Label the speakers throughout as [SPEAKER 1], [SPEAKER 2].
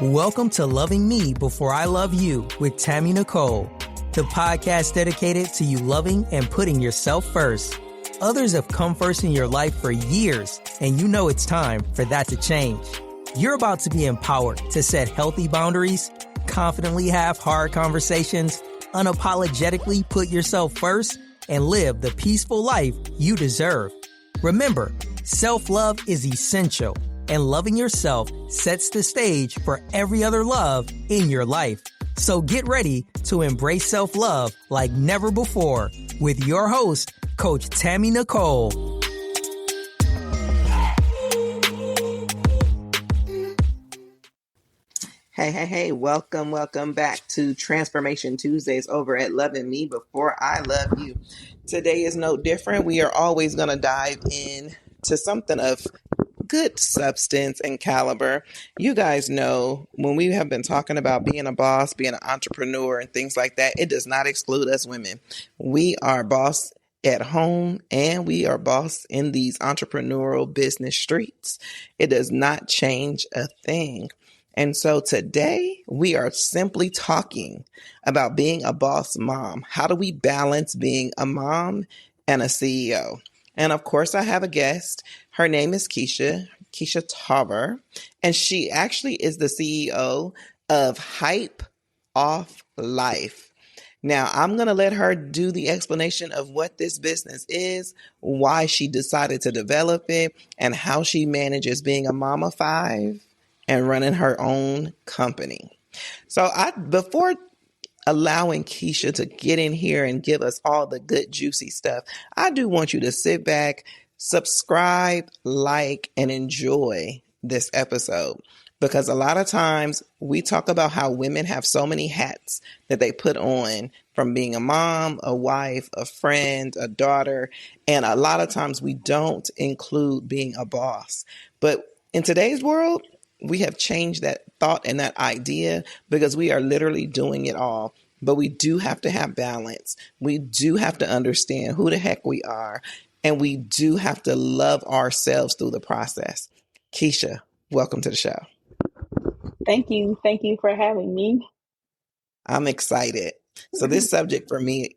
[SPEAKER 1] Welcome to Loving Me Before I Love You with Tammy Nicole, the podcast dedicated to you loving and putting yourself first. Others have come first in your life for years, and you know it's time for that to change. You're about to be empowered to set healthy boundaries, confidently have hard conversations, unapologetically put yourself first, and live the peaceful life you deserve. Remember, self-love is essential, and loving yourself sets the stage for every other love in your life. So get ready to embrace self-love like never before with your host, Coach Tammy Nicole.
[SPEAKER 2] Hey, welcome back to Transformation Tuesdays over at Loving Me Before I Love You. Today is no different. We are always going to dive in to something of good substance and caliber. You guys know when we have been talking about being a boss, being an entrepreneur and things like that, it does not exclude us women. We are boss at home and we are boss in these entrepreneurial business streets. It does not change a thing. And so today we are simply talking about being a boss mom. How do we balance being a mom and a CEO? And of course, I have a guest. Her name is Keisha Tarver, and she actually is the CEO of Hype Off Life. Now, I'm going to let her do the explanation of what this business is, why she decided to develop it, and how she manages being a mom of five and running her own company. So before allowing Keisha to get in here and give us all the good, juicy stuff, I do want you to sit back, subscribe, like, and enjoy this episode. Because a lot of times we talk about how women have so many hats that they put on, from being a mom, a wife, a friend, a daughter. And a lot of times we don't include being a boss. But in today's world, we have changed that thought and that idea because we are literally doing it all. But we do have to have balance. We do have to understand who the heck we are. And we do have to love ourselves through the process. Keisha, welcome to the show.
[SPEAKER 3] Thank you. Thank you for having me.
[SPEAKER 2] I'm excited. So this subject for me,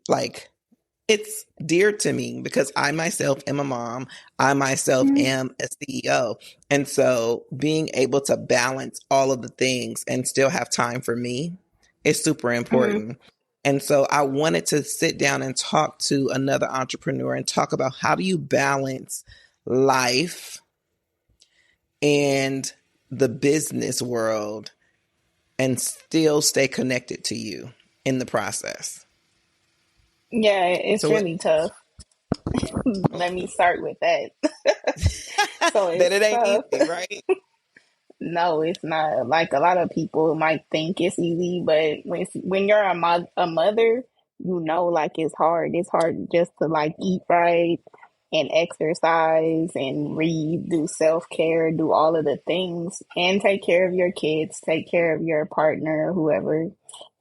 [SPEAKER 2] it's dear to me because I myself am a mom. I myself am a CEO. And so being able to balance all of the things and still have time for me is super important. And so I wanted to sit down and talk to another entrepreneur and talk about how do you balance life and the business world and still stay connected to you in the process.
[SPEAKER 3] Yeah, it's really tough. Let me start with that. So it's
[SPEAKER 2] that it ain't
[SPEAKER 3] tough.
[SPEAKER 2] easy, right?
[SPEAKER 3] No, it's not. Like a lot of people might think it's easy, but when you're a mother, you know, like it's hard. It's hard just to like eat right and exercise and read, do self-care, do all of the things, and take care of your kids, take care of your partner, whoever,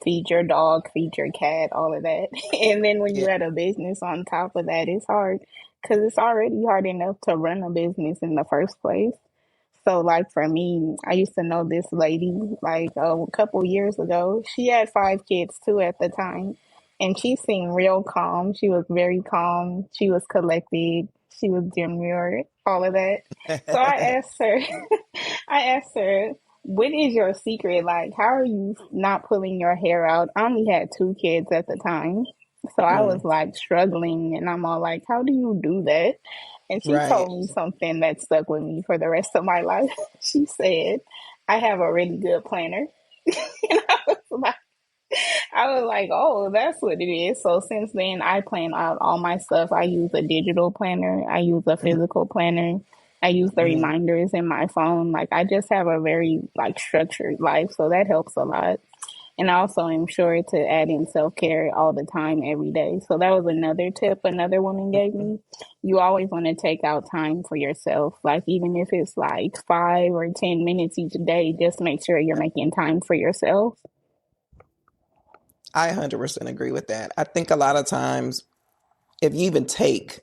[SPEAKER 3] feed your dog, feed your cat, all of that. And then when you had a business on top of that, it's hard because it's already hard enough to run a business in the first place. So, like for me, I used to know this lady like a couple years ago. She had 5 kids too at the time, and she seemed real calm. She was very calm. She was collected. She was demure, all of that. So I asked her, what is your secret? Like, how are you not pulling your hair out? I only had 2 kids at the time. So I was like struggling, and I'm all like, how do you do that? And she told me something that stuck with me for the rest of my life. She said, I have a really good planner. And I was like, oh, that's what it is. So since then, I plan out all my stuff. I use a digital planner. I use a physical planner. I use the reminders in my phone. Like, I just have a very like structured life. So that helps a lot. And I also am sure to add in self-care all the time, every day. So that was another tip another woman gave me. You always want to take out time for yourself. Like, even if it's like 5 or 10 minutes each day, just make sure you're making time for yourself.
[SPEAKER 2] I 100% agree with that. I think a lot of times, if you even take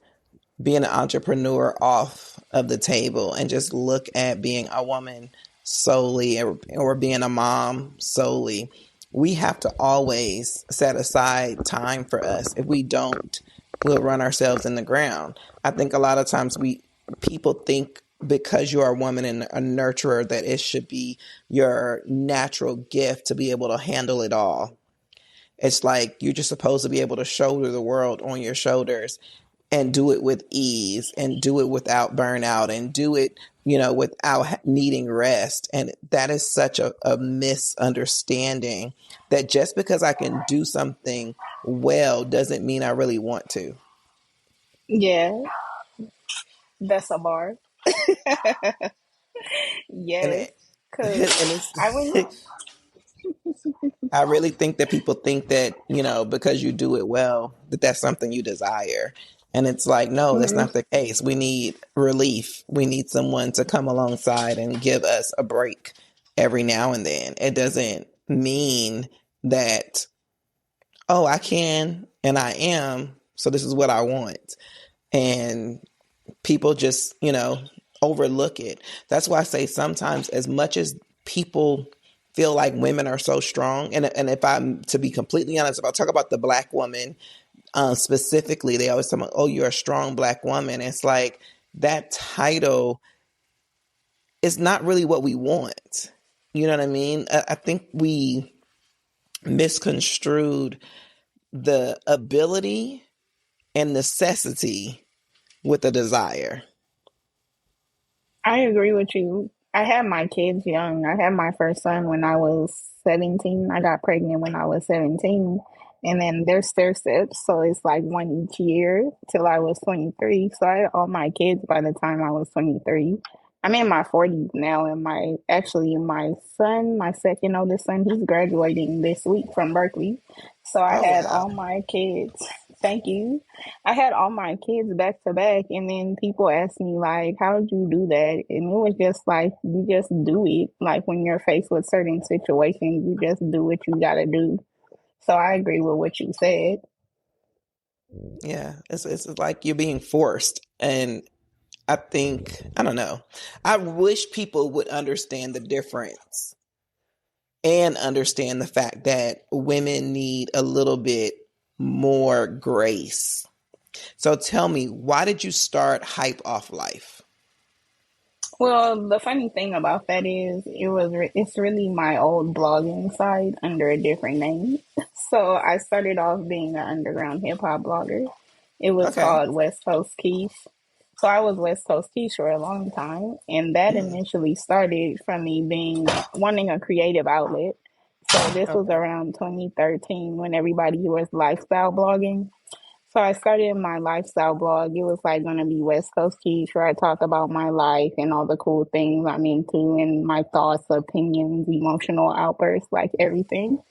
[SPEAKER 2] being an entrepreneur off of the table and just look at being a woman solely, or being a mom solely. We have to always set aside time for us. If we don't, we'll run ourselves in the ground. I think a lot of times people think because you are a woman and a nurturer that it should be your natural gift to be able to handle it all. It's like you're just supposed to be able to shoulder the world on your shoulders and do it with ease and do it without burnout and do it, without needing rest. And that is such a misunderstanding that just because I can do something well doesn't mean I really want to.
[SPEAKER 3] Yeah, that's a bar.
[SPEAKER 2] And
[SPEAKER 3] Yes,
[SPEAKER 2] it,
[SPEAKER 3] because
[SPEAKER 2] and it's
[SPEAKER 3] I went.
[SPEAKER 2] I really think that people think that, because you do it well, that that's something you desire. And it's like, no, that's
[SPEAKER 3] Mhm.
[SPEAKER 2] not the case. We need relief. We need someone to come alongside and give us a break every now and then. It doesn't mean that, oh, I can and I am, so this is what I want. And people just, overlook it. That's why I say sometimes, as much as people feel like women are so strong, and if I'm to be completely honest, if I talk about the Black woman specifically, they always talk about, oh, you're a strong Black woman. It's like that title is not really what we want. You know what I mean? I think we misconstrued the ability and necessity with a desire.
[SPEAKER 3] I agree with you. I had my kids young. I had my first son when I was 17. I got pregnant when I was 17. And then there's stair steps. So it's like one each year till I was 23. So I had all my kids by the time I was 23. I'm in my 40s now. And my son, my second oldest son, he's graduating this week from Berkeley. So I
[SPEAKER 2] Oh,
[SPEAKER 3] had
[SPEAKER 2] wow.
[SPEAKER 3] all my kids. Thank you. I had all my kids back to back, and then people asked me like, "How'd you do that?" And it was just like, you just do it. Like when you're faced with certain situations, you just do what you gotta do. So I agree with what you said.
[SPEAKER 2] Yeah, it's like you're being forced. And I think, I don't know. I wish people would understand the difference and understand the fact that women need a little bit more grace. So tell me, why did you start Hype Off Life?
[SPEAKER 3] Well, the funny thing about that is it's really my old blogging site under a different name. So I started off being an underground hip hop blogger. It was
[SPEAKER 2] Okay.
[SPEAKER 3] called West Coast Quiche. So I was West Coast Quiche for a long time, and that
[SPEAKER 2] Hmm.
[SPEAKER 3] initially started from me being wanting a creative outlet. So this was
[SPEAKER 2] Okay.
[SPEAKER 3] around 2013 when everybody was lifestyle blogging. So I started my lifestyle blog. It was like going to be West Coast Keys, where I talk about my life and all the cool things I'm into and my thoughts, opinions, emotional outbursts, like everything.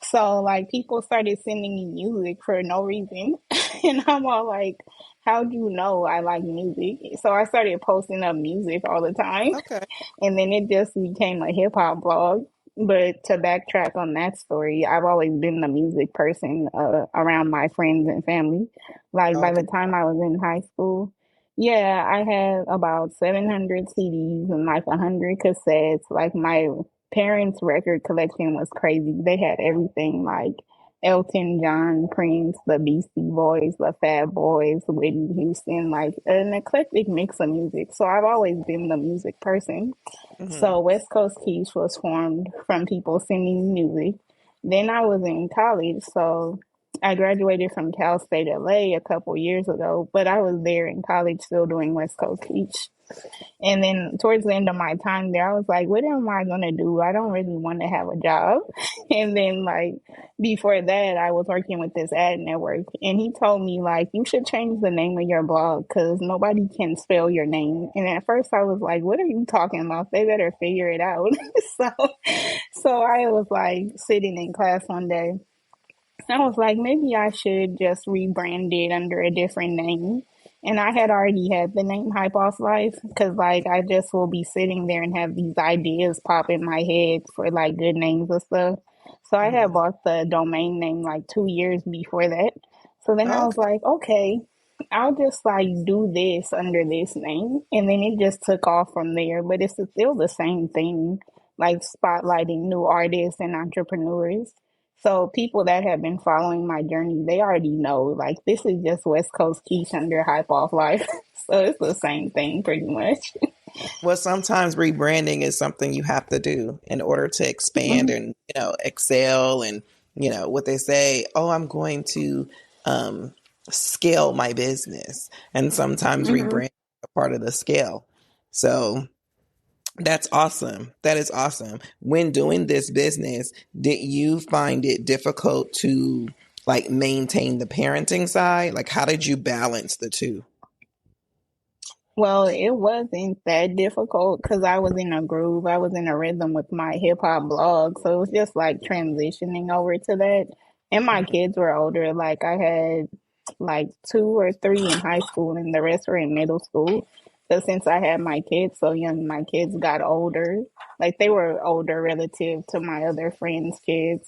[SPEAKER 3] So like people started sending me music for no reason. And I'm all like, how'd you know I like music? So I started posting up music all the time.
[SPEAKER 2] Okay.
[SPEAKER 3] And then it just became a hip hop blog. But to backtrack on that story, I've always been the music person around my friends and family. Like by
[SPEAKER 2] Okay.
[SPEAKER 3] the time I was in high school, yeah, I had about 700 CDs and like 100 cassettes. Like my parents' record collection was crazy. They had everything like Elton John, Prince, the Beastie Boys, the Fat Boys, Whitney Houston, like an eclectic mix of music. So I've always been the music person.
[SPEAKER 2] Hmm.
[SPEAKER 3] So West Coast Quiche was formed from people sending me music. Then I was in college, so I graduated from Cal State LA a couple years ago, but I was there in college still doing West Coast Quiche. And then towards the end of my time there, I was like, what am I going to do? I don't really want to have a job. And then, like, before that, I was working with this ad network, and he told me, like, you should change the name of your blog because nobody can spell your name. And at first, I was like, what are you talking about? They better figure it out. so, so I was like sitting in class one day. I was like, maybe I should just rebrand it under a different name. And I had already had the name Hype Off Life because, like, I just will be sitting there and have these ideas pop in my head for, like, good names and stuff. So I had
[SPEAKER 2] Hmm.
[SPEAKER 3] bought the domain name like 2 years before that. So then I was
[SPEAKER 2] Okay.
[SPEAKER 3] like, okay. I'll just like do this under this name, and then it just took off from there. But it's still the same thing, like spotlighting new artists and entrepreneurs. So people that have been following my journey, they already know like this is just West Coast Keisha under Hype Off Life. So it's the same thing pretty much.
[SPEAKER 2] Well, sometimes rebranding is something you have to do in order to expand
[SPEAKER 3] Hmm.
[SPEAKER 2] and, excel and, what they say, oh, I'm going to um, scale my business. And sometimes
[SPEAKER 3] Hmm.
[SPEAKER 2] rebranding is a part of the scale. So that's awesome. That is awesome. When doing this business, did you find it difficult to like maintain the parenting side? Like, how did you balance the two?
[SPEAKER 3] Well, it wasn't that difficult because I was in a groove. I was in a rhythm with my hip hop blog. So it was just like transitioning over to that. And my kids were older. Like I had like two or three in high school and the rest were in middle school. So since I had my kids so young, my kids got older. Like they were older relative to my other friends' kids.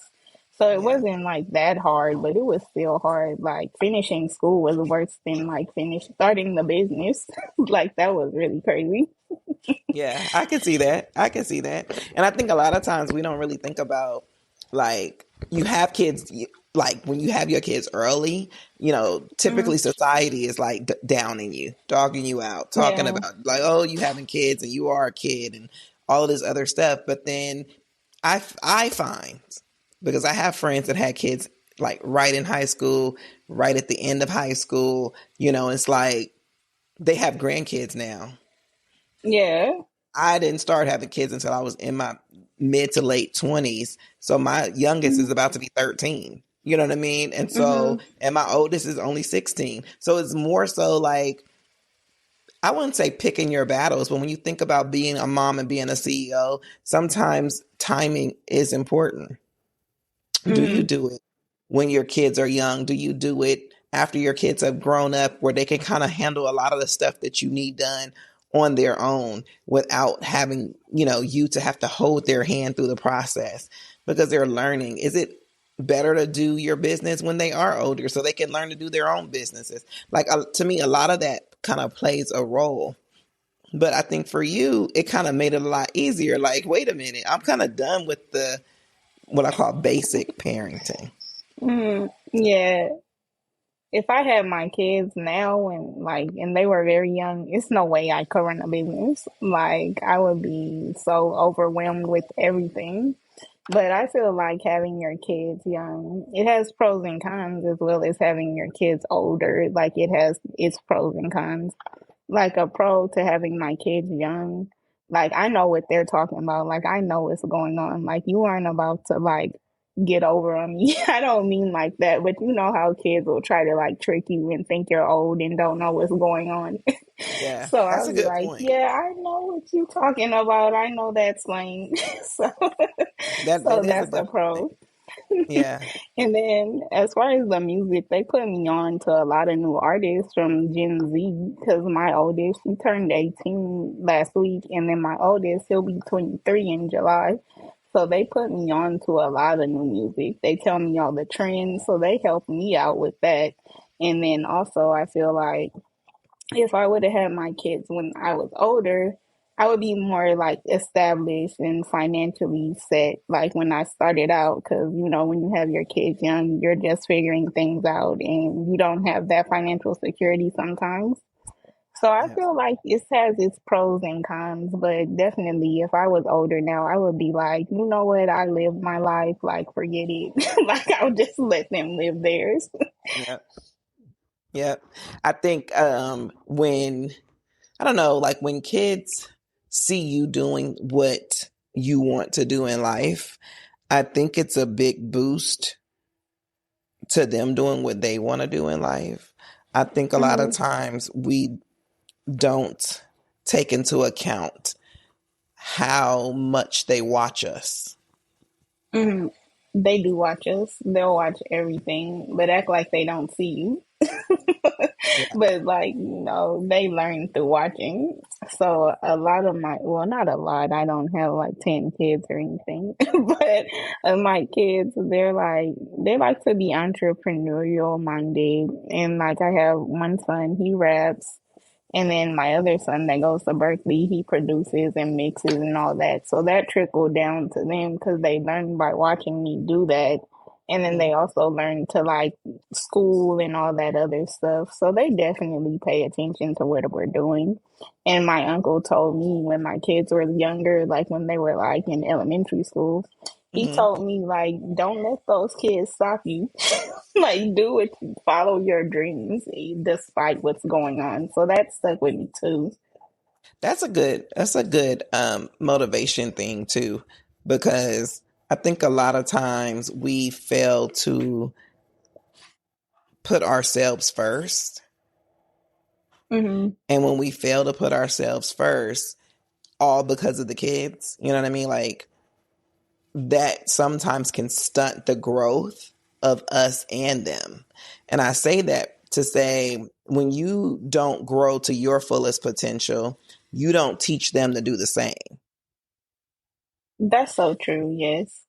[SPEAKER 3] So it
[SPEAKER 2] Yeah.
[SPEAKER 3] wasn't like that hard, but it was still hard. Like finishing school was worse than like starting the business. Like that was really crazy.
[SPEAKER 2] Yeah, I can see that. I can see that. And I think a lot of times we don't really think about like you have kids like when you have your kids early,
[SPEAKER 3] Hmm.
[SPEAKER 2] typically society is like downing you, dogging you out, talking
[SPEAKER 3] Yeah.
[SPEAKER 2] about like, oh, you having kids and you are a kid and all of this other stuff. But then I find because I have friends that had kids like right in high school, right at the end of high school, it's like they have grandkids now.
[SPEAKER 3] Yeah.
[SPEAKER 2] I didn't start having kids until I was in my mid to late 20s. So my youngest is about to be 13. You know what I mean? And
[SPEAKER 3] Hmm.
[SPEAKER 2] so, and my oldest is only 16. So it's more so like, I wouldn't say picking your battles, but when you think about being a mom and being a CEO, sometimes timing is important. Do you
[SPEAKER 3] Hmm.
[SPEAKER 2] do it when your kids are young? Do you do it after your kids have grown up where they can kind of handle a lot of the stuff that you need done on their own without having, you to have to hold their hand through the process because they're learning? Is it better to do your business when they are older so they can learn to do their own businesses? Like to me, a lot of that kind of plays a role. But I think for you, it kind of made it a lot easier. Like, wait a minute, I'm kind of done with the what I call basic parenting.
[SPEAKER 3] Hmm. Yeah. If I had my kids now and they were very young, it's no way I could run a business. Like I would be so overwhelmed with everything. But I feel like having your kids young, it has pros and cons as well as having your kids older. Like it has its pros and cons. Like a pro to having my kids young. Like I know what they're talking about. Like I know what's going on. Like you aren't about to like get over on me. I don't mean like that, but you know how kids will try to like trick you and think you're old and don't know what's going on.
[SPEAKER 2] Yeah,
[SPEAKER 3] So
[SPEAKER 2] that's
[SPEAKER 3] I'll
[SPEAKER 2] a
[SPEAKER 3] be
[SPEAKER 2] good
[SPEAKER 3] like,
[SPEAKER 2] point.
[SPEAKER 3] yeah, I know what you're talking about. I know that slang. so
[SPEAKER 2] That
[SPEAKER 3] so
[SPEAKER 2] is a
[SPEAKER 3] that's a
[SPEAKER 2] good point.
[SPEAKER 3] pro.
[SPEAKER 2] Yeah,
[SPEAKER 3] And then as far as the music, they put me on to a lot of new artists from Gen Z because my oldest, she turned 18 last week, and then my oldest, he'll be 23 in July. So they put me on to a lot of new music. They tell me all the trends, so they help me out with that. And then also, I feel like if I would have had my kids when I was older, I would be more like established and financially set, like when I started out. Because, when you have your kids young, you're just figuring things out and you don't have that financial security sometimes. So I
[SPEAKER 2] yeah,
[SPEAKER 3] feel like it has its pros and cons, but definitely if I was older now, I would be like, you know what, I lived my life, like forget it. Like I'll just let them live theirs.
[SPEAKER 2] yeah, yeah. I think when I don't know, like when kids see you doing what you want to do in life, I think it's a big boost to them doing what they want to do in life. I think a lot of
[SPEAKER 3] Hmm.
[SPEAKER 2] times we don't take into account how much they watch us.
[SPEAKER 3] Hmm. They do watch us. They'll watch everything, but act like they don't see you.
[SPEAKER 2] Yeah.
[SPEAKER 3] But like, they learn through watching. So a lot of well, not a lot, I don't have like 10 kids or anything, but my kids, they like to be entrepreneurial minded. And like, I have one son, he raps. And then my other son that goes to Berkeley, he produces and mixes and all that. So that trickled down to them because they learned by watching me do that. And then they also learn to like school and all that other stuff. So they definitely pay attention to what we're doing. And my uncle told me when my kids were younger, like when they were like in elementary school, he
[SPEAKER 2] Mm-hmm.
[SPEAKER 3] told me like, don't let those kids stop you. Like, do it, follow your dreams despite what's going on. So that stuck with me too.
[SPEAKER 2] That's a good motivation thing too, because I think a lot of times we fail to put ourselves first.
[SPEAKER 3] Hmm.
[SPEAKER 2] And when we fail to put ourselves first, all because of the kids, you know what I mean? Like, that sometimes can stunt the growth of us and them. And I say that to say, when you don't grow to your fullest potential, you don't teach them to do the same.
[SPEAKER 3] That's so true. Yes.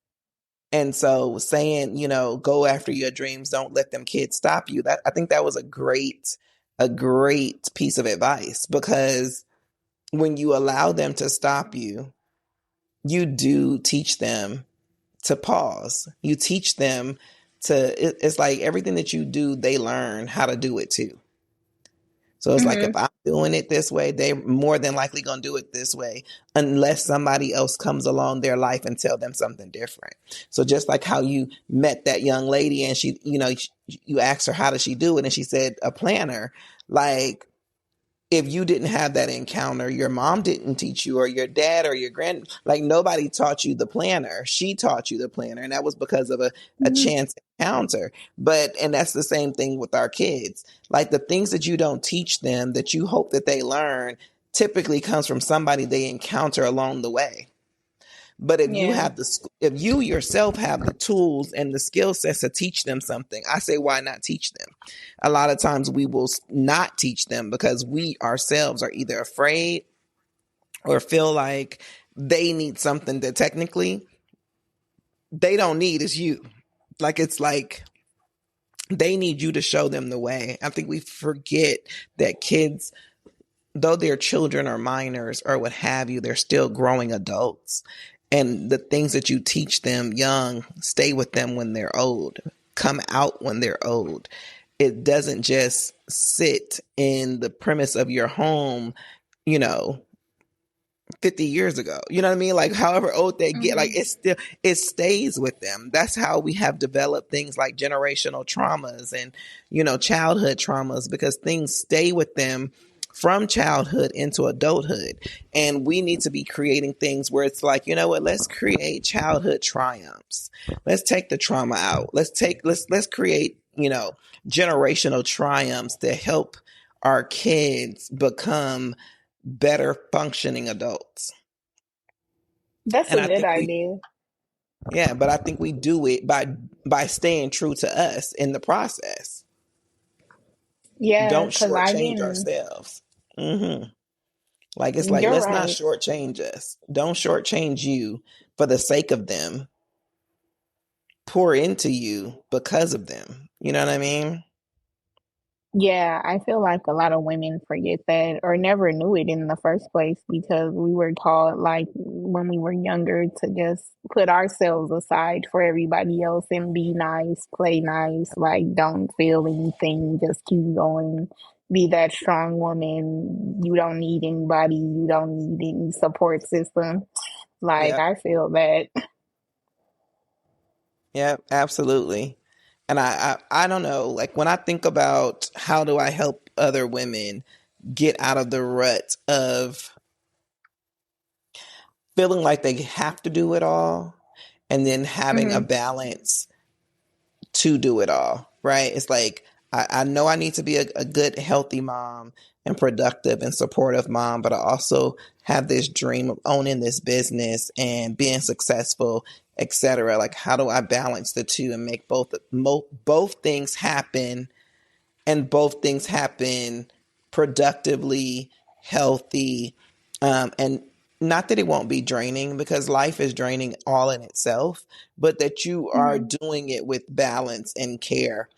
[SPEAKER 2] And so saying, go after your dreams, don't let them kids stop you. That, I think that was a great piece of advice, because when you allow them to stop you, you do teach them to pause. You teach them it's like everything that you do, they learn how to do it too. So it's like, if
[SPEAKER 3] Hmm.
[SPEAKER 2] I'm doing it this way, they're more than likely going to do it this way, unless somebody else comes along their life and tell them something different. So just like how you met that young lady and she, you asked her, how does she do it? And she said, a planner. Like, if you didn't have that encounter, your mom didn't teach you, or your dad or your like, nobody taught you the planner. She taught you the planner. And that was because of a
[SPEAKER 3] Hmm.
[SPEAKER 2] chance encounter. And that's the same thing with our kids. Like, the things that you don't teach them that you hope that they learn typically comes from somebody they encounter along the way. But
[SPEAKER 3] Yeah.
[SPEAKER 2] if you yourself have the tools and the skill sets to teach them something, I say, why not teach them? A lot of times we will not teach them because we ourselves are either afraid or feel like they need something that technically they don't need, is you. Like, it's like they need you to show them the way. I think we forget that kids, though they're children or minors or what have you, they're still growing adults. And the things that you teach them young stay with them when they're old, come out when they're old. It doesn't just sit in the premise of your home, you know, 50 years ago. You know what I mean? Like, however old they get, like,
[SPEAKER 3] Hmm.
[SPEAKER 2] it stays with them. That's how we have developed things like generational traumas and, childhood traumas, because things stay with them from childhood into adulthood. And we need to be creating things where it's like, you know what, let's create childhood triumphs. Let's take the trauma out. Let's create, generational triumphs that help our kids become better functioning adults.
[SPEAKER 3] That's
[SPEAKER 2] And
[SPEAKER 3] a
[SPEAKER 2] I
[SPEAKER 3] good
[SPEAKER 2] think we,
[SPEAKER 3] idea.
[SPEAKER 2] yeah, but I think we do it by staying true to us in the process.
[SPEAKER 3] Yeah,
[SPEAKER 2] Don't
[SPEAKER 3] because I
[SPEAKER 2] shortchange
[SPEAKER 3] didn't.
[SPEAKER 2] ourselves. Hmm. Like, it's like,
[SPEAKER 3] You're
[SPEAKER 2] let's not
[SPEAKER 3] right.
[SPEAKER 2] shortchange us. Don't shortchange you for the sake of them. Pour into you because of them. You know what I mean?
[SPEAKER 3] Yeah, I feel like a lot of women forget that or never knew it in the first place because we were taught, like, when we were younger, to just put ourselves aside for everybody else and be nice, play nice, like, don't feel anything, just keep going. Be that strong woman. You don't need anybody. You don't need any support system. Like,
[SPEAKER 2] Yeah.
[SPEAKER 3] I feel that.
[SPEAKER 2] Yeah, absolutely. And I don't know, like, when I think about how do I help other women get out of the rut of feeling like they have to do it all and then having a
[SPEAKER 3] Hmm.
[SPEAKER 2] balance to do it all, right? It's like, I know I need to be a good, healthy mom and productive and supportive mom, but I also have this dream of owning this business and being successful, etc. Like, how do I balance the two and make both things happen and both things happen productively, healthy, and not that it won't be draining, because life is draining all in itself, but that you are
[SPEAKER 3] Mhm.
[SPEAKER 2] doing it with balance and care.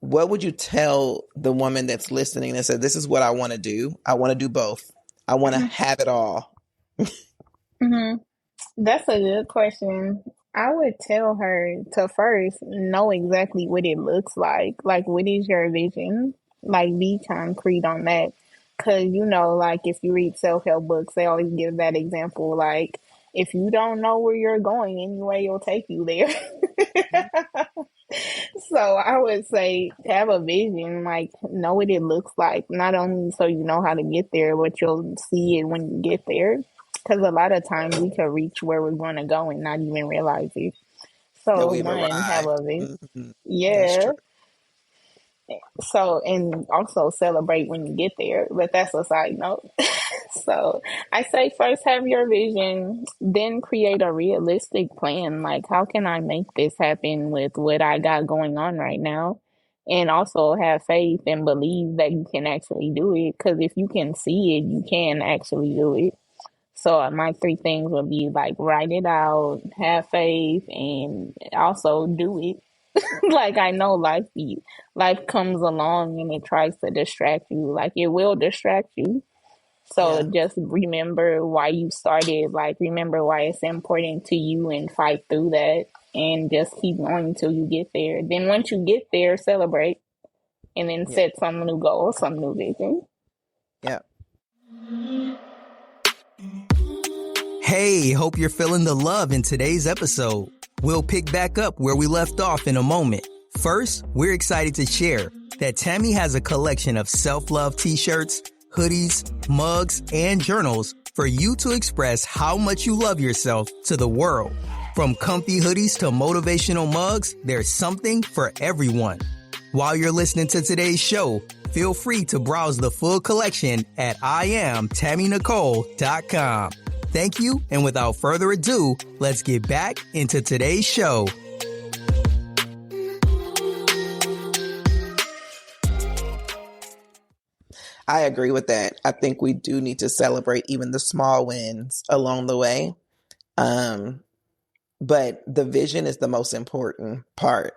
[SPEAKER 2] What would you tell the woman that's listening and said, this is what I want to do? I want to do both. I want to have it all.
[SPEAKER 3] Mhm. That's a good question. I would tell her to first know exactly what it looks like. Like, what is your vision? Like, be concrete on that. Because, like, if you read self help books, they always give that example. Like, if you don't know where you're going, anyway, it'll take you there. So I would say have a vision, like know what it looks like, not only so you know how to get there, but you'll see it when you get there. Because a lot of times we can reach where we're going to go and not even realize it.
[SPEAKER 2] That
[SPEAKER 3] So
[SPEAKER 2] we've
[SPEAKER 3] one, have
[SPEAKER 2] arrived.
[SPEAKER 3] a vision.
[SPEAKER 2] That's true.
[SPEAKER 3] Yeah. So and also celebrate when you get there. But that's a side note. So I say first have your vision, then create a realistic plan. Like, how can I make this happen with what I got going on right now? And also have faith and believe that you can actually do it. Because if you can see it, you can actually do it. So my three things would be like write it out, have faith, and also do it. Like I know life comes along and it tries to distract you. Like it will distract you, so
[SPEAKER 2] Yeah.
[SPEAKER 3] just remember why you started, like remember why it's important to you and fight through that and just keep going until you get there. Then once you get there, celebrate and then
[SPEAKER 2] Yeah.
[SPEAKER 3] set some new goals, some new vision.
[SPEAKER 2] Yeah.
[SPEAKER 1] Hey, hope you're feeling the love in today's episode. We'll pick back up where we left off in a moment. First, we're excited to share that Tammy has a collection of self-love t-shirts, hoodies, mugs, and journals for you to express how much you love yourself to the world. From comfy hoodies to motivational mugs, there's something for everyone. While you're listening to today's show, feel free to browse the full collection at IamTammyNicole.com. Thank you, and without further ado, let's get back into today's show.
[SPEAKER 2] I agree with that. I think we do need to celebrate even the small wins along the way. But the vision is the most important part.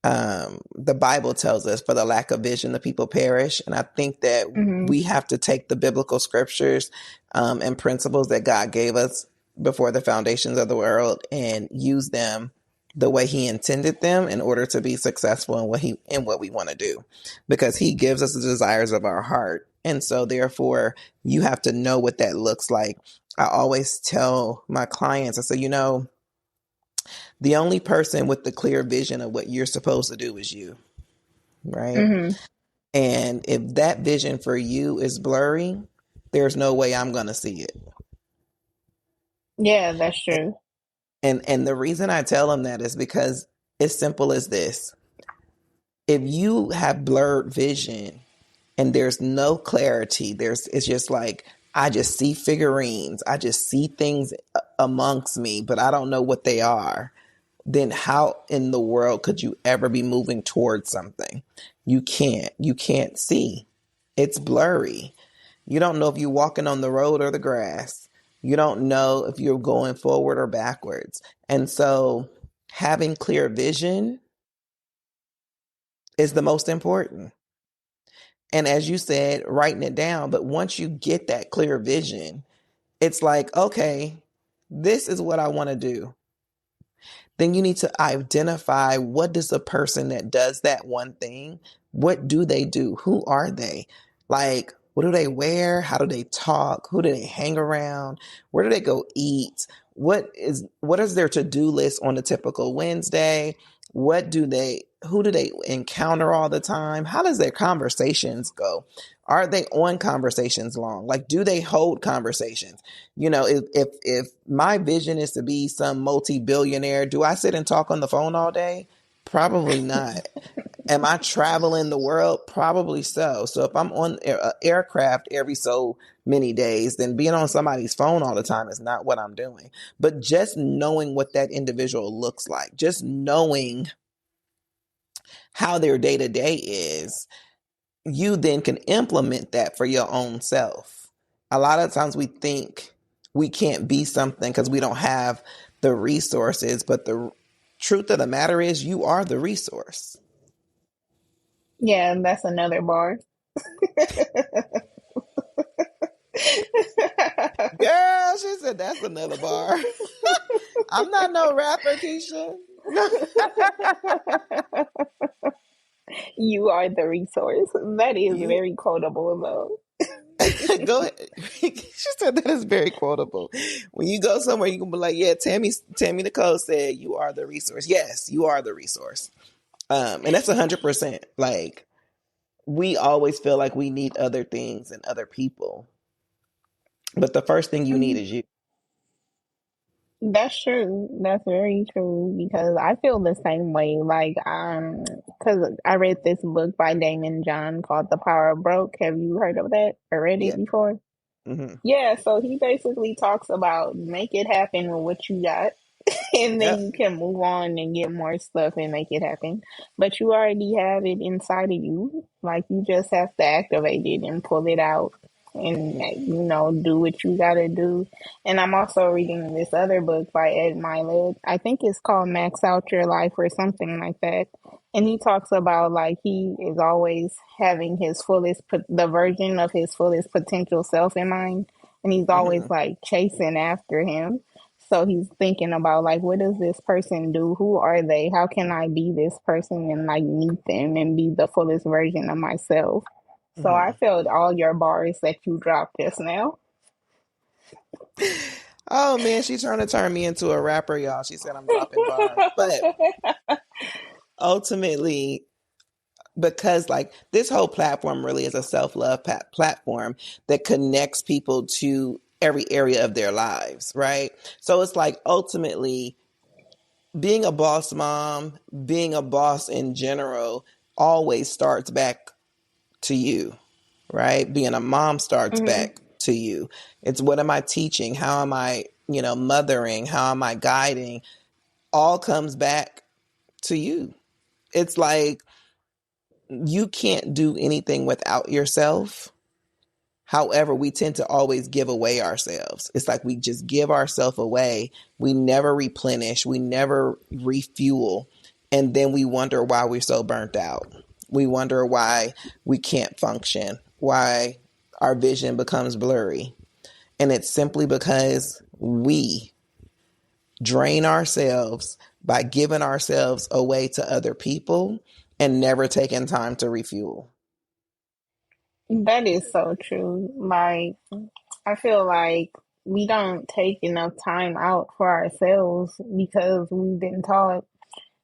[SPEAKER 2] The Bible tells us for the lack of vision, the people perish. And I think that
[SPEAKER 3] Mm-hmm.
[SPEAKER 2] we have to take the biblical scriptures and principles that God gave us before the foundations of the world and use them the way he intended them in order to be successful in what we want to do, because he gives us the desires of our heart. And so therefore you have to know what that looks like. I always tell my clients, I say, the only person with the clear vision of what you're supposed to do is you, right?
[SPEAKER 3] Mm-hmm.
[SPEAKER 2] And if that vision for you is blurry, there's no way I'm going to see it.
[SPEAKER 3] Yeah, that's true.
[SPEAKER 2] And the reason I tell them that is because it's simple as this. If you have blurred vision and there's no clarity, it's just like, I just see figurines. I just see things amongst me, but I don't know what they are. Then how in the world could you ever be moving towards something? You can't see. It's blurry. You don't know if you're walking on the road or the grass. You don't know if you're going forward or backwards. And so having clear vision is the most important. And as you said, writing it down. But once you get that clear vision, it's like, okay, this is what I want to do. Then you need to identify, what does a person that does that one thing, what do they do? Who are they? Like, what do they wear? How do they talk? Who do they hang around? Where do they go eat? What is their to-do list on a typical Wednesday? Who do they encounter all the time? How does their conversations go? Are they on conversations long? Like, do they hold conversations? If my vision is to be some multi-billionaire, do I sit and talk on the phone all day? Probably not. Am I traveling the world? Probably so. So if I'm on an aircraft every so many days, then being on somebody's phone all the time is not what I'm doing. But just knowing what that individual looks like, just knowing how their day to day is, you then can implement that for your own self. A lot of times we think we can't be something because we don't have the resources, but the truth of the matter is you are the resource.
[SPEAKER 3] Yeah, that's another bar.
[SPEAKER 2] Girl, she said that's another bar. I'm not no rapper, Keisha. No.
[SPEAKER 3] You are the resource. That is
[SPEAKER 2] You
[SPEAKER 3] very quotable, though.
[SPEAKER 2] go ahead. She said that is very quotable. When you go somewhere, you can be like, yeah, Tammy Nicole said you are the resource. Yes, you are the resource. And that's 100%. Like, we always feel like we need other things and other people. But the first thing you need
[SPEAKER 3] Mhm.
[SPEAKER 2] is you.
[SPEAKER 3] That's true. That's very true because I feel the same way. Like, because I read this book by Damon John called The Power of Broke. Have you heard of that or read it
[SPEAKER 2] Yeah.
[SPEAKER 3] before?
[SPEAKER 2] Mm-hmm.
[SPEAKER 3] Yeah, so he basically talks about make it happen with what you got. And then
[SPEAKER 2] Yep.
[SPEAKER 3] you can move on and get more stuff and make it happen. But you already have it inside of you. Like you just have to activate it and pull it out and do what you gotta do. And I'm also reading this other book by Ed Milet. I think it's called Max Out Your Life or something like that. And he talks about like he is always having the version of his fullest potential self in mind. And he's always
[SPEAKER 2] Mm-hmm.
[SPEAKER 3] like chasing after him. So he's thinking about like, what does this person do? Who are they? How can I be this person and like meet them and be the fullest version of myself? So I
[SPEAKER 2] Mm-hmm.
[SPEAKER 3] felt all your bars that you dropped just now.
[SPEAKER 2] Oh man, she's trying to turn me into a rapper, y'all. She said I'm dropping bars. But ultimately, because like this whole platform really is a self-love platform that connects people to every area of their lives, right? So it's like ultimately being a boss mom, being a boss in general always starts back to you, right? Being a mom starts
[SPEAKER 3] Hmm.
[SPEAKER 2] back to you. It's what am I teaching? How am I, mothering? How am I guiding? All comes back to you. It's like you can't do anything without yourself. However, we tend to always give away ourselves. It's like we just give ourselves away. We never replenish. We never refuel. And then we wonder why we're so burnt out. We wonder why we can't function, why our vision becomes blurry. And it's simply because we drain ourselves by giving ourselves away to other people and never taking time to refuel.
[SPEAKER 3] That is so true. Like, I feel like we don't take enough time out for ourselves because we've been taught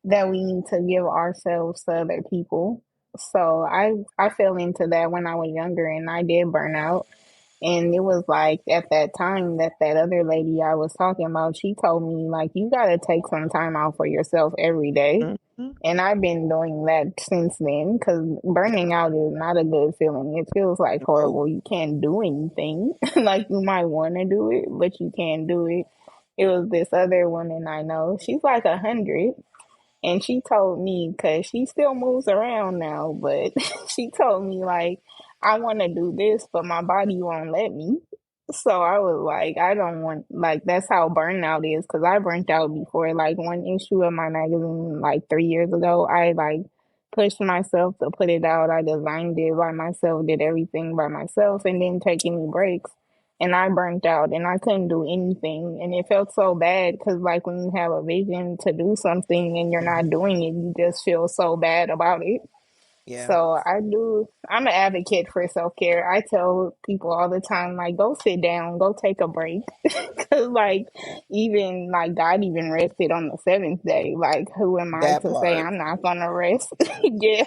[SPEAKER 3] that we need to give ourselves to other people. So I fell into that when I was younger and I did burn out. And it was like at that time that other lady I was talking about, she told me like you got to take some time out for yourself every day.
[SPEAKER 2] Mm-hmm.
[SPEAKER 3] And I've been doing that since then because burning out is not a good feeling. It feels like
[SPEAKER 2] Nope.
[SPEAKER 3] horrible. You can't do anything. Like you might want to do it, but you can't do it. It was this other woman I know. She's like 100, and she told me, because she still moves around now, but she told me, like, I want to do this, but my body won't let me. So I was like, I don't want, like, that's how burnout is, because I burnt out before. Like, one issue of my magazine, like, 3 years ago, I, like, pushed myself to put it out. I designed it by myself, did everything by myself, and didn't take any breaks, and I burnt out and I couldn't do anything. And it felt so bad because, like, when you have a vision to do something and you're not
[SPEAKER 2] Mm-hmm.
[SPEAKER 3] doing it, you just feel so bad about it.
[SPEAKER 2] Yeah.
[SPEAKER 3] So I'm an advocate for self care. I tell people all the time, like, go sit down, go take a break. Cause, like, even, like, God even rested on the seventh day. Like, who am I
[SPEAKER 2] That
[SPEAKER 3] to say
[SPEAKER 2] part.
[SPEAKER 3] I'm not gonna rest? Yeah.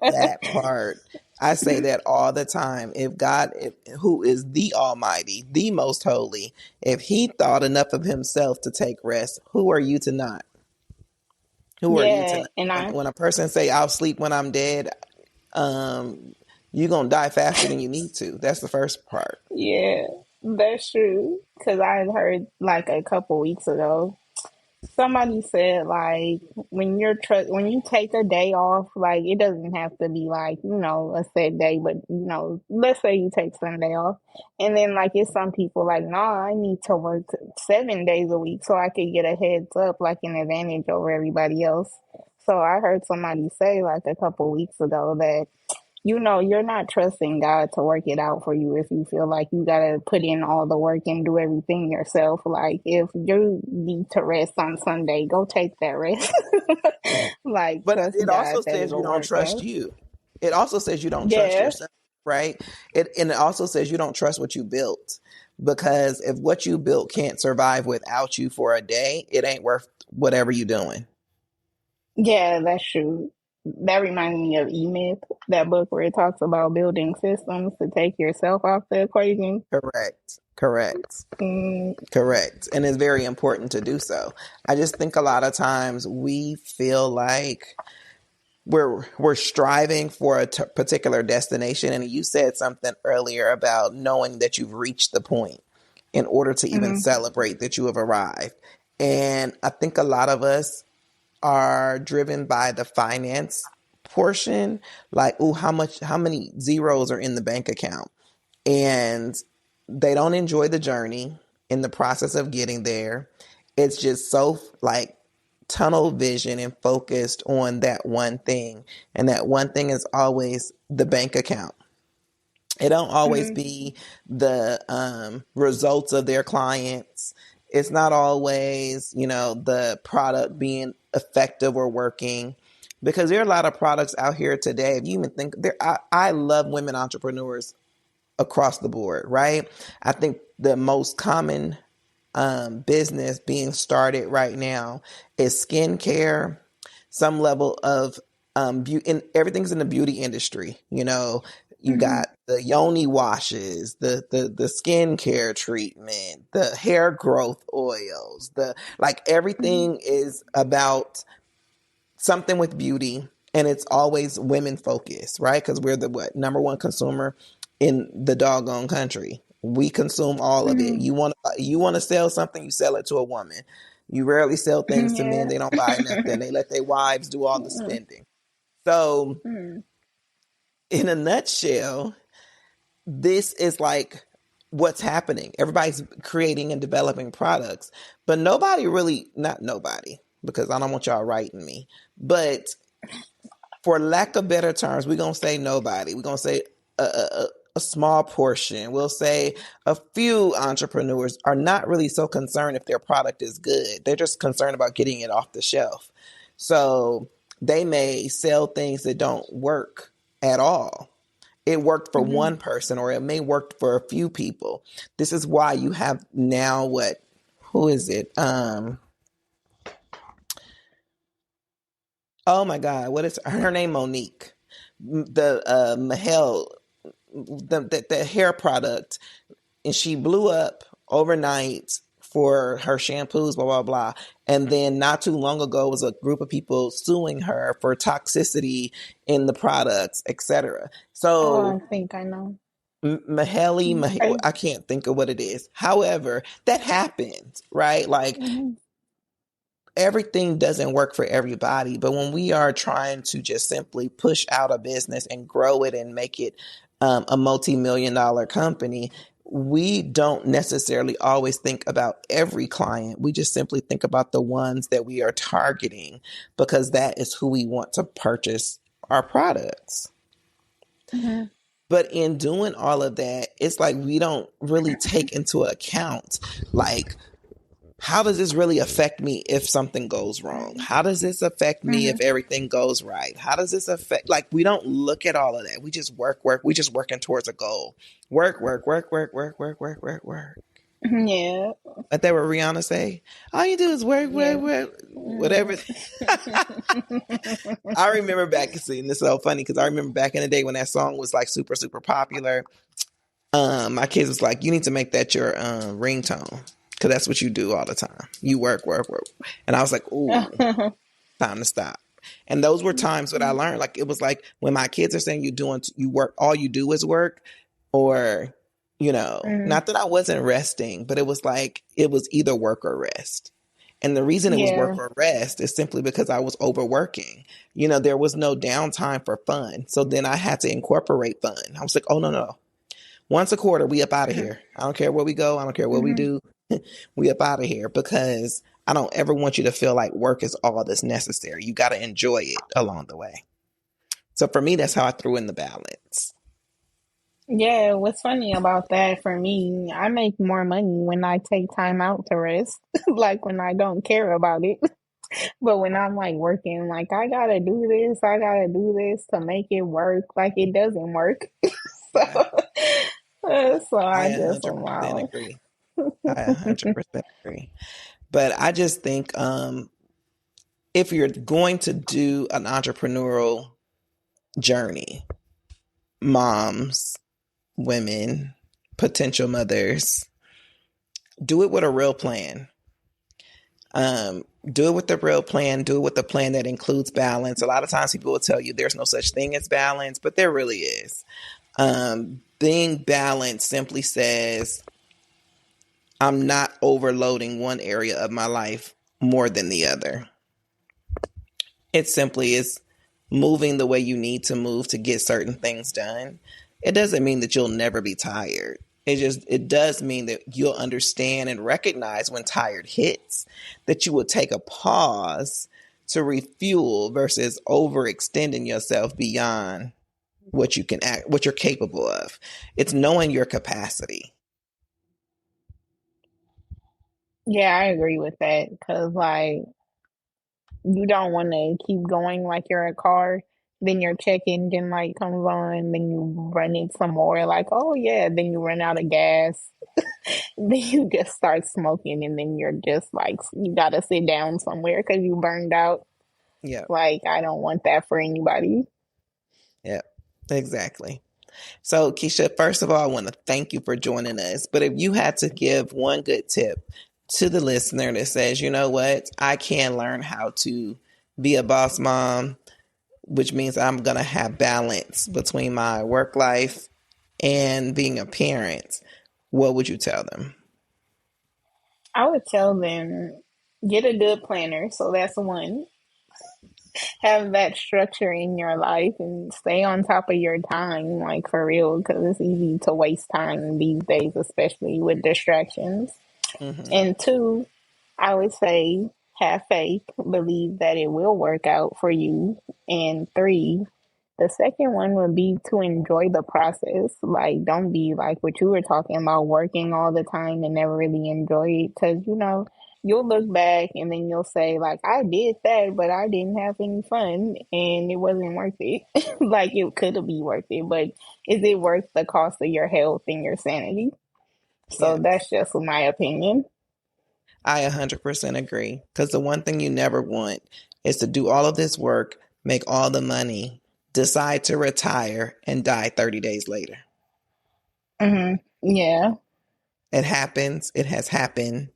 [SPEAKER 2] That part. I say that all the time. If God, who is the Almighty, the Most Holy, if He thought enough of Himself to take rest, who are you to not? Who are you to
[SPEAKER 3] Yeah.
[SPEAKER 2] not?
[SPEAKER 3] And
[SPEAKER 2] When a person say, "I'll sleep when I'm dead," um, you're gonna die faster than you need to. That's the first part.
[SPEAKER 3] yeah, that's true. Cause I had heard like a couple weeks ago. Somebody said like when you take a day off, like it doesn't have to be like, a set day, but let's say you take Sunday off, and then like it's some people like, nah, I need to work 7 days a week so I could get a heads up, like an advantage over everybody else. So I heard somebody say like a couple weeks ago that you're not trusting God to work it out for you if you feel like you gotta put in all the work and do everything yourself. Like if you need to rest on Sunday, go take that rest. Like
[SPEAKER 2] But
[SPEAKER 3] trust
[SPEAKER 2] it
[SPEAKER 3] God
[SPEAKER 2] also
[SPEAKER 3] that
[SPEAKER 2] says you
[SPEAKER 3] it'll
[SPEAKER 2] don't
[SPEAKER 3] work
[SPEAKER 2] trust
[SPEAKER 3] out.
[SPEAKER 2] you. It also says you don't trust
[SPEAKER 3] Yeah.
[SPEAKER 2] yourself, right? And it also says you don't trust what you built. Because if what you built can't survive without you for a day, it ain't worth whatever you're doing.
[SPEAKER 3] Yeah, that's true. That reminds me of E-Myth, that book where it talks about building systems to take yourself off the equation.
[SPEAKER 2] Correct. Correct.
[SPEAKER 3] Mm,
[SPEAKER 2] Correct. And it's very important to do so. I just think a lot of times we feel like we're striving for a particular destination, and you said something earlier about knowing that you've reached the point in order to even
[SPEAKER 3] mm,
[SPEAKER 2] celebrate that you have arrived. And I think a lot of us are driven by the finance portion, like, oh, how many zeros are in the bank account, and they don't enjoy the journey in the process of getting there. It's just so like tunnel vision and focused on that one thing. And that one thing is always the bank account. It don't always
[SPEAKER 3] mm,
[SPEAKER 2] be the results of their clients. It's not always, the product being effective or working, because there are a lot of products out here today. If you even think there, I love women entrepreneurs across the board, right? I think the most common business being started right now is skincare, some level of beauty, and everything's in the beauty industry. You
[SPEAKER 3] mm,
[SPEAKER 2] got the yoni washes, the skincare treatment, the hair growth oils, the like
[SPEAKER 3] mm,
[SPEAKER 2] everything is about something with beauty, and it's always women focused, right? Because we're the number one consumer in the doggone country. We consume all of it.
[SPEAKER 3] mm.
[SPEAKER 2] You want to sell something, you sell it to a woman. You rarely sell things to men.
[SPEAKER 3] Yeah.
[SPEAKER 2] They don't buy nothing. They let their wives do all the
[SPEAKER 3] Mm,
[SPEAKER 2] spending. So,
[SPEAKER 3] mm,
[SPEAKER 2] in a nutshell, this is like what's happening. Everybody's creating and developing products, but nobody really, not nobody, because I don't want y'all writing me, but for lack of better terms, we're going to say nobody. We're going to say a small portion. We'll say a few entrepreneurs are not really so concerned if their product is good. They're just concerned about getting it off the shelf. So they may sell things that don't work at all. It worked for
[SPEAKER 3] mm.
[SPEAKER 2] one person, or it may work for a few people. This is why you have now who is it? Oh my God, what is her name? Monique. The Mahel, the hair product, and she blew up overnight for her shampoos, blah blah blah. And then not too long ago was a group of people suing her for toxicity in the products, etc.
[SPEAKER 3] Oh,
[SPEAKER 2] So
[SPEAKER 3] I think I know.
[SPEAKER 2] Maheli,
[SPEAKER 3] Okay.
[SPEAKER 2] I can't think of what it is. However, that happened, right? Like
[SPEAKER 3] Mm-hmm.
[SPEAKER 2] everything doesn't work for everybody, but when we are trying to just simply push out a business and grow it and make it a multi-million dollar company, we don't necessarily always think about every client. We just simply think about the ones that we are targeting, because that is who we want to purchase our products.
[SPEAKER 3] Mm-hmm.
[SPEAKER 2] But in doing all of that, it's like we don't really take into account, like, how does this really affect me if something goes wrong? How does this affect me
[SPEAKER 3] Mm-hmm.
[SPEAKER 2] if everything goes right? How does this affect, like, we don't look at all of that. We just work, work. We just working towards a goal. Work, work, work, work, work, work, work, work, work.
[SPEAKER 3] Yeah.
[SPEAKER 2] Like that what Rihanna say? All you do is work, work,
[SPEAKER 3] Yeah.
[SPEAKER 2] work, whatever.
[SPEAKER 3] Mm.
[SPEAKER 2] I remember back, seeing this is so funny because I remember back in the day when that song was like super, super popular. My kids was like, you need to make that your ringtone, because that's what you do all the time. You work, work, work. And I was like, ooh, time to stop. And those were times that I learned. Like, it was like when my kids are saying you work, all you do is work, or,
[SPEAKER 3] Mm.
[SPEAKER 2] not that I wasn't resting, but it was like, it was either work or rest. And the reason it was work
[SPEAKER 3] Yeah.
[SPEAKER 2] or rest is simply because I was overworking. There was no downtime for fun. So then I had to incorporate fun. I was like, oh, no, no. Once a quarter, we up out of here. I don't care where we go. I don't care what we
[SPEAKER 3] Hmm.
[SPEAKER 2] do. We up out of here, because I don't ever want you to feel like work is all that's necessary. You got to enjoy it along the way. So for me, that's how I threw in the balance.
[SPEAKER 3] Yeah, what's funny about that for me, I make more money when I take time out to rest, like when I don't care about it. But when I'm like working, like I gotta do this to make it work, like it doesn't work. So,
[SPEAKER 2] Yeah,
[SPEAKER 3] so I
[SPEAKER 2] I
[SPEAKER 3] just,
[SPEAKER 2] 100%
[SPEAKER 3] wow.
[SPEAKER 2] agree. I 100% agree. But I just think, if you're going to do an entrepreneurial journey, moms, women, potential mothers, do it with a real plan. Do it with the real plan. Do it with the plan that includes balance. A lot of times people will tell you there's no such thing as balance, but there really is. Being balanced simply says I'm not overloading one area of my life more than the other. It simply is moving the way you need to move to get certain things done. It doesn't mean that you'll never be tired. It does mean that you'll understand and recognize when tired hits, that you will take a pause to refuel versus overextending yourself beyond what you're capable of. It's knowing your capacity.
[SPEAKER 3] Yeah, I agree with that because like you don't want to keep going like you're a car. Then your check engine light comes on, then you run it some more. Like, oh yeah, then you run out of gas. Then you just start smoking, and then you're just like, you gotta sit down somewhere because you burned out.
[SPEAKER 2] Yeah,
[SPEAKER 3] Like, I don't want that for anybody.
[SPEAKER 2] yeah, exactly. So, Keisha, first of all, I want to thank you for joining us. But if you had to give one good tip to the listener that says, you know what, I can learn how to be a boss mom, which means I'm going to have balance between my work life and being a parent, what would you tell them?
[SPEAKER 3] I would tell them get a good planner. So that's one. Have that structure in your life and stay on top of your time, like for real, because it's easy to waste time these days, especially with distractions.
[SPEAKER 2] Mm-hmm.
[SPEAKER 3] And two, I would say have faith, believe that it will work out for you. And three, the second one would be to enjoy the process. Like, don't be like what you were talking about, working all the time and never really enjoy it. Because, you'll look back and then you'll say, like, I did that, but I didn't have any fun and it wasn't worth it. Like, it could be worth it, but is it worth the cost of your health and your sanity? So
[SPEAKER 2] Yes,
[SPEAKER 3] that's just my opinion.
[SPEAKER 2] I 100% agree. Because the one thing you never want is to do all of this work, make all the money, decide to retire, and die 30 days later.
[SPEAKER 3] Hmm. Yeah.
[SPEAKER 2] It happens. It has happened.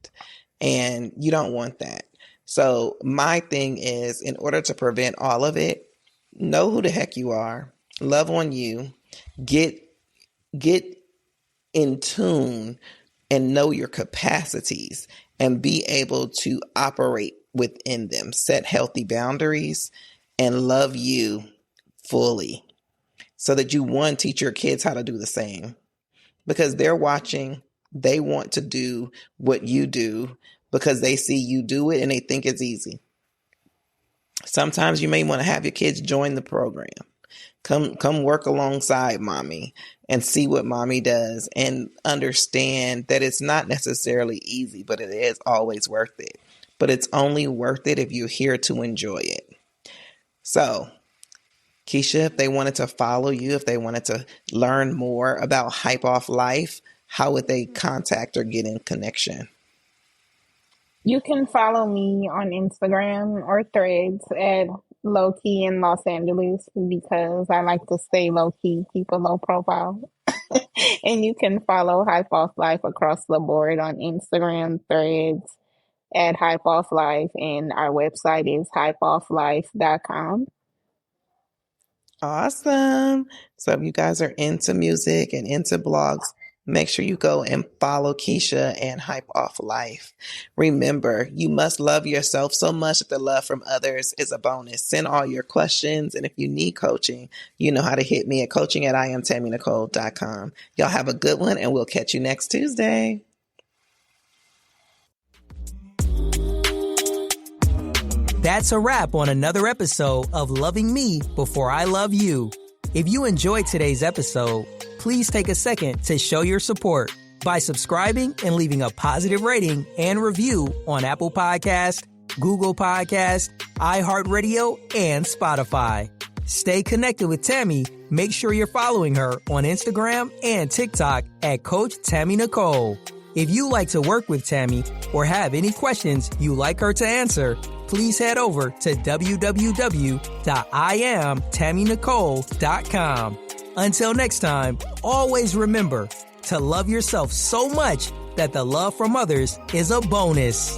[SPEAKER 2] And you don't want that. So my thing is, in order to prevent all of it, know who the heck you are, love on you, get get in tune and know your capacities and be able to operate within them. Set healthy boundaries and love you fully so that you, one, teach your kids how to do the same, because they're watching. They want to do what you do because they see you do it and they think it's easy. Sometimes you may want to have your kids join the program. Come work alongside mommy and see what mommy does and understand that it's not necessarily easy, but it is always worth it. But it's only worth it if you're here to enjoy it. So, Keisha, if they wanted to follow you, if they wanted to learn more about Hype Off Life, how would they contact or get in connection?
[SPEAKER 3] You can follow me on Instagram or threads at low key in Los Angeles because I like to stay low key, keep a low profile. And you can follow Hype Off Life across the board on Instagram, threads at Hype Off Life, and our website is hypeofflife.com.
[SPEAKER 2] Awesome. So if you guys are into music and into blogs, Make sure you go and follow Keisha and Hype Off Life. Remember, you must love yourself so much that the love from others is a bonus. Send all your questions, and if you need coaching, you know how to hit me at coaching@IamTammyNicole.com. Y'all have a good one, and we'll catch you next Tuesday.
[SPEAKER 1] That's a wrap on another episode of Loving Me Before I Love You. If you enjoyed today's episode, please take a second to show your support by subscribing and leaving a positive rating and review on Apple Podcasts, Google Podcasts, iHeartRadio, and Spotify. Stay connected with Tammy. Make sure you're following her on Instagram and TikTok at Coach Tammy Nicole. If you like to work with Tammy or have any questions you'd like her to answer, please head over to www.IamTammyNicole.com. Until next time, always remember to love yourself so much that the love from others is a bonus.